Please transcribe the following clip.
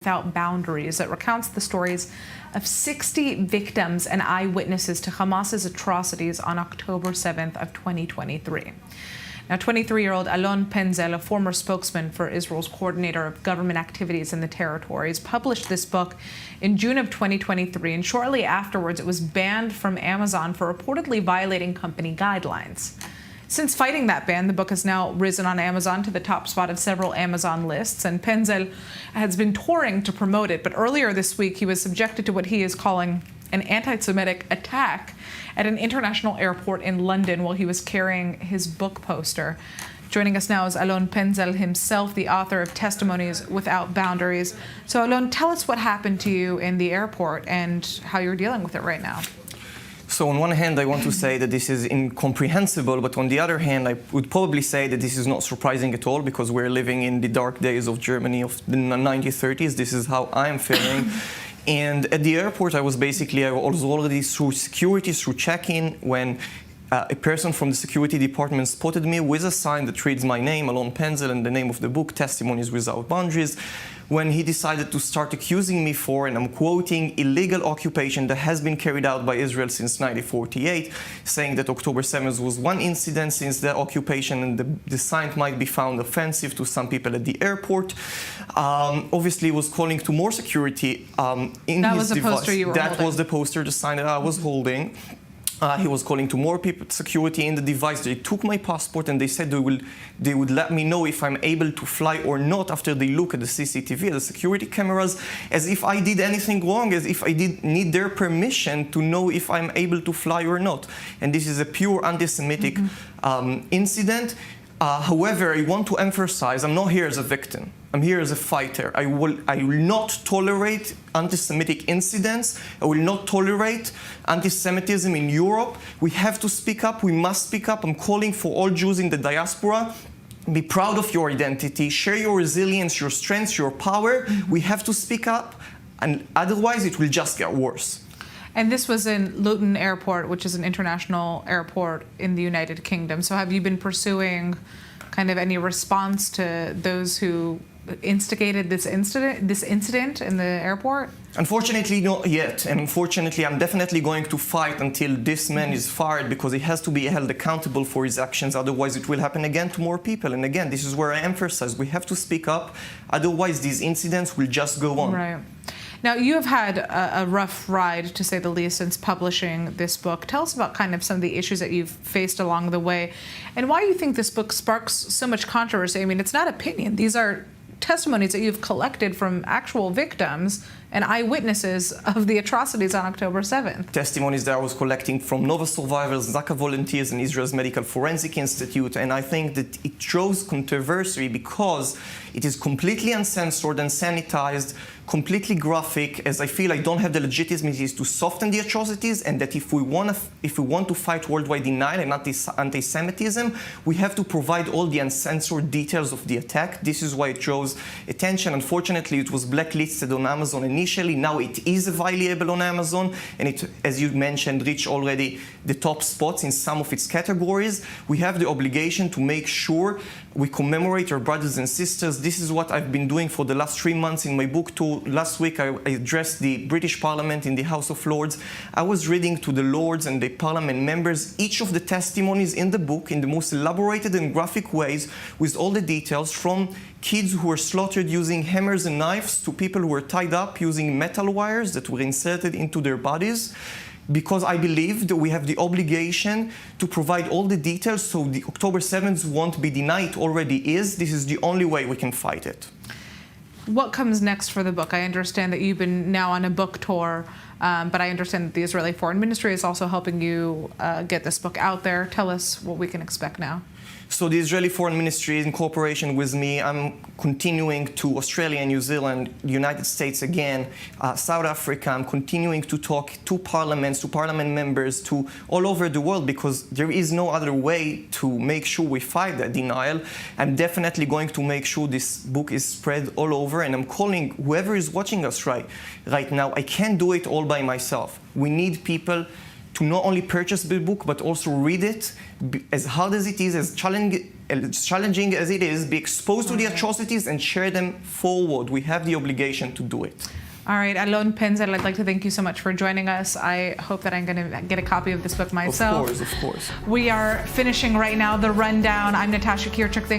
Without Boundaries that recounts the stories of 60 victims and eyewitnesses to Hamas's atrocities on October 7th of 2023. Now, 23-year-old Alon Penzel, a former spokesman for Israel's coordinator of government activities in the territories, published this book in June of 2023, and shortly afterwards it was banned from Amazon for reportedly violating company guidelines. Since fighting that ban, the book has now risen on Amazon to the top spot of several Amazon lists, and Penzel has been touring to promote it. But earlier this week, he was subjected to what he is calling an anti-Semitic attack at an international airport in London while he was carrying his book poster. Joining us now is Alon Penzel himself, the author of Testimonies Without Boundaries. So Alon, tell us what happened to you in the airport and how you're dealing with it right now. So on one hand, I want to say that this is incomprehensible, but on the other hand, I would probably say that this is not surprising at all because we're living in the dark days of Germany of the 1930s. This is how I am feeling. And at the airport, I was already through security, through check-in, when a person from the security department spotted me with a sign that reads my name, Alon Penzel, and the name of the book, Testimonies Without Boundaries, when he decided to start accusing me for, and I'm quoting, illegal occupation that has been carried out by Israel since 1948, saying that October 7th was one incident since the occupation, and the sign might be found offensive to some people at the airport. Obviously, was calling to more security in that his was the device. Poster you were that holding. was the poster, the sign that I was holding. He was calling to more people, security in the device. They took my passport and they said they would let me know if I'm able to fly or not after they look at the CCTV, the security cameras, as if I did anything wrong, as if I did need their permission to know if I'm able to fly or not. And this is a pure anti-Semitic incident. However, I want to emphasize, I'm not here as a victim. I'm here as a fighter. I will not tolerate anti-Semitic incidents. I will not tolerate anti-Semitism in Europe. We have to speak up. We must speak up. I'm calling for all Jews in the diaspora. Be proud of your identity. Share your resilience, your strength, your power. We have to speak up, and otherwise it will just get worse. And this was in Luton Airport, which is an international airport in the United Kingdom. So have you been pursuing kind of any response to those who instigated this incident in the airport? Unfortunately, not yet. And unfortunately, I'm definitely going to fight until this man is fired, because he has to be held accountable for his actions. Otherwise, it will happen again to more people. And again, this is where I emphasize, we have to speak up. Otherwise, these incidents will just go on. Right. Now, you have had a rough ride, to say the least, since publishing this book. Tell us about kind of some of the issues that you've faced along the way and why you think this book sparks so much controversy. I mean, it's not opinion. These are testimonies that you've collected from actual victims and eyewitnesses of the atrocities on October 7th. Testimonies that I was collecting from Nova survivors, Zaka volunteers, and Israel's Medical Forensic Institute, and I think that it draws controversy because it is completely uncensored and sanitized, completely graphic, as I feel I don't have the legitimacy to soften the atrocities, and that if we want to fight worldwide denial and anti-Semitism, we have to provide all the uncensored details of the attack. This is why it draws attention. Unfortunately, it was blacklisted on Amazon initially. Now it is available on Amazon, and it, as you mentioned, reached already the top spots in some of its categories. We have the obligation to make sure we commemorate our brothers and sisters. This is what I've been doing for the last 3 months in my book too. Last week, I addressed the British Parliament in the House of Lords. I was reading to the Lords and the Parliament members each of the testimonies in the book in the most elaborated and graphic ways, with all the details, from kids who were slaughtered using hammers and knives to people who were tied up using metal wires that were inserted into their bodies. Because I believe that we have the obligation to provide all the details so the October 7th won't be denied. It already is. This is the only way we can fight it. What comes next for the book? I understand that you've been now on a book tour, but I understand that the Israeli Foreign Ministry is also helping you get this book out there. Tell us what we can expect now. So the Israeli Foreign Ministry, in cooperation with me, I'm continuing to Australia, New Zealand, the United States again, South Africa. I'm continuing to talk to parliaments, to parliament members, to all over the world, because there is no other way to make sure we fight that denial. I'm definitely going to make sure this book is spread all over, and I'm calling whoever is watching us right now. I can't do it all by myself. We need people to not only purchase the book, but also read it. As hard as it is, as as challenging as it is, be exposed to the atrocities and share them forward. We have the obligation to do it. All right, Alon Penzel, I'd like to thank you so much for joining us. I hope that I'm going to get a copy of this book myself. Of course. We are finishing right now the rundown. I'm Natasha Kirchuk.